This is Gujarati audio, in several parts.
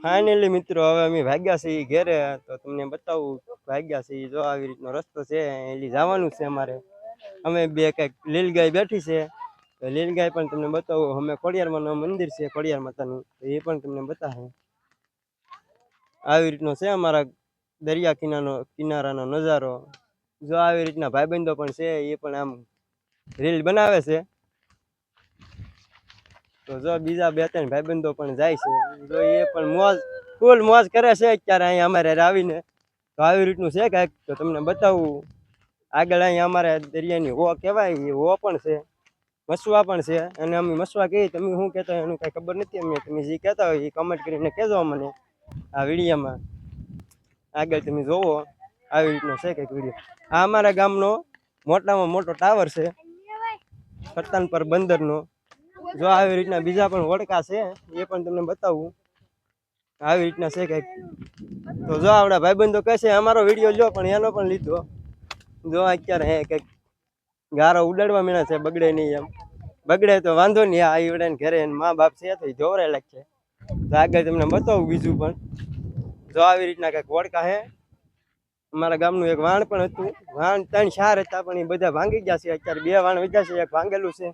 ફાઇનલી મિત્રો હવે અમે ભાગ્યા છીએ ઘેરે, તો તમને બતાવું ભાગ્યા છીએ. જો આવી રીતનો રસ્તો છે, એલી જવાનું છે અમારે. અમે બે કંઈક લીલગાય બેઠી છે, તો લીલગાય પણ તમને બતાવું. અમે ખોડિયારમાં મંદિર છે ખોડિયાર માતાનું, તો એ પણ તમને બતાવે. આવી રીતનો છે અમારા દરિયા કિનારાનો નજારો. જો આવી રીતના ભાઈબંધો પણ છે, એ પણ આમ રીલ બનાવે છે. તો જો બીજા બે ત્રણ ભાઈબંધો પણ જાય છે, જો એ પણ ફૂલ મોજ કરે છે અત્યારે અહીંયા અમારે આવીને. તો આવી રીતનું છે કાંઈક, તો તમને બતાવું. આગળ અહીંયા અમારે દરિયાની હો કહેવાય, એ હો પણ છે, મસવા પણ છે. અને અમે મસવા કહીએ, તમે શું કહેતા હોય એનું કાંઈ ખબર નથી અમને. તમે જે કહેતા હોય એ કમેન્ટ કરીને કહેજો મને આ વિડીયોમાં. આગળ તમે જોવો આવી રીતનો છે કંઈક વિડીયો. આ અમારા ગામનો મોટામાં મોટો ટાવર છે, કરતાનપર બંદરનો. જો આવી રીતના બીજા પણ વડકા છે, એ પણ તમને બતાવું. આવી રીતના છે કંઈક. તો જો આપણા ભાઈબંધો કહે છે અમારો વિડીયો લો, પણ એનો પણ લીધો. જો અત્યારે હે કંઈક ગારો ઉડાડવા મીણા છે, બગડે નહીં એમ. બગડે તો વાંધો નહીં, આ ઈવડે ઘરે મા બાપ છે તો જોવરાય લાગશે. તો આગળ તમને બતાવું બીજું પણ. જો આવી રીતના કંઈક વડકા હે. અમારા ગામનું એક વાણ પણ હતું. વાણ 3-4 હતા, પણ એ બધા ભાંગી ગયા છે. અત્યારે 2 વાણ વધ્યા છે, એક ભાંગેલું છે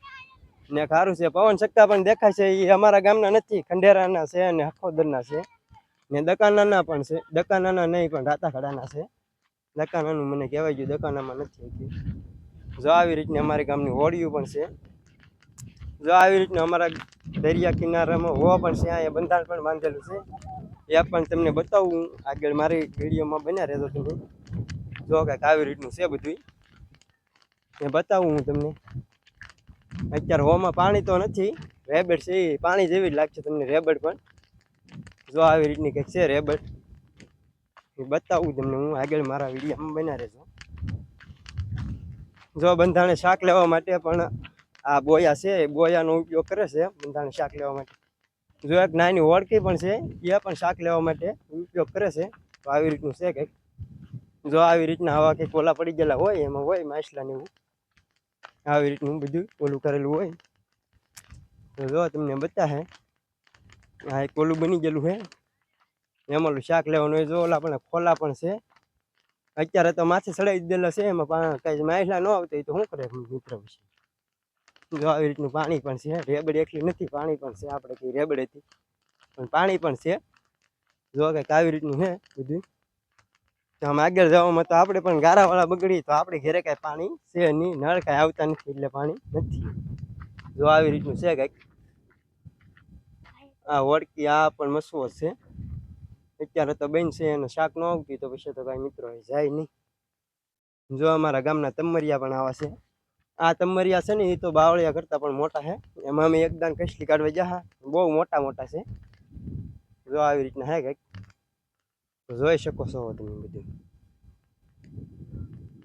ને ખારું છે. પવન સક્કા પણ દેખાય છે, એ અમારા ગામના નથી, ખંડેરાના છે અને હખોદરના છે ને દકાનાના પણ છે. દકાનાના નહીં, પણ રાતાખડાના છે. દકાનાનું મને કહેવાય ગયું, દકાનામાં નથી હતી. જો આવી રીતની અમારી ગામની હોળીઓ પણ છે. જો આવી રીતનું અમારા દરિયા કિનારામાં હો પણ છે, અહીંયા બંધાણ પણ બાંધેલું છે. એ પણ તમને બતાવું આગળ મારી વિડીયોમાં બન્યા રહેજો તમે. જો કંઈક આવી રીતનું છે બધું, એ બતાવું હું તમને. અત્યારે હોમાં પાણી તો નથી, રેબડ છે, એ પાણી જેવી જ લાગશે તમને રેબડ પણ. જો આવી રીતની કંઈક છે રેબડ, એ બતાવું તમને હું આગળ મારા વિડીયોમાં બન્યા રહેજો. જો બંધાણે શાક લેવા માટે પણ આ બોયા છે, બોયાનો ઉપયોગ કરે છે બંધાણે શાક લેવા માટે. જો એક નાની હોડકી પણ છે, એ પણ શાક લેવા માટે ઉપયોગ કરે છે. તો આવી રીતનું છે કંઈક. જો આવી રીતના આવા કંઈક ઓલા પડી ગયેલા હોય, એમાં હોય માછલા ને એવું. આવી રીતનું બધું ઓલું કરેલું હોય. તો જો તમને બતાવે આ એક ઓલું બની ગયેલું છે, એમાં ઓલું શાક લેવાનું હોય. જો ઓલા પણ ખોલા પણ છે. અત્યારે તો માથે ચડાવી દેલા છે, એમાં કઈ માછલા ન આવતા તો શું કરે મિત્ર વિશે. જો આવી રીતનું પાણી પણ છે, રેબડ એકલી નથી, પાણી પણ છે. આપણે કઈ રેબડ હતી, પણ પાણી પણ છે. જો કંઈક આવી રીતનું છે બધું. તો આમ આગળ જવામાં તો આપણે પણ ગારાવાળા બગડી, તો આપણે ઘરે કાંઈ પાણી છે નહીં, નળ કાંઈ આવતા નથી, એટલે પાણી નથી. જો આવી રીતનું છે કંઈક. આ વડકી આ પણ મસવો છે. અત્યારે તો બેન છે, એને શાક ન આવતી તો પછી તો કાંઈ મિત્રો જાય નહીં. જો અમારા ગામના તમરિયા પણ આવા છે. આ તમરિયા છે ને, એ તો બાવળિયા કરતાં પણ મોટા છે. એમાં અમે એકદમ કસલી કાઢવા ગયા, બહુ મોટા મોટા છે. જો આવી રીતના હે કંઈક, જોઈ શકો છો તમે બધું.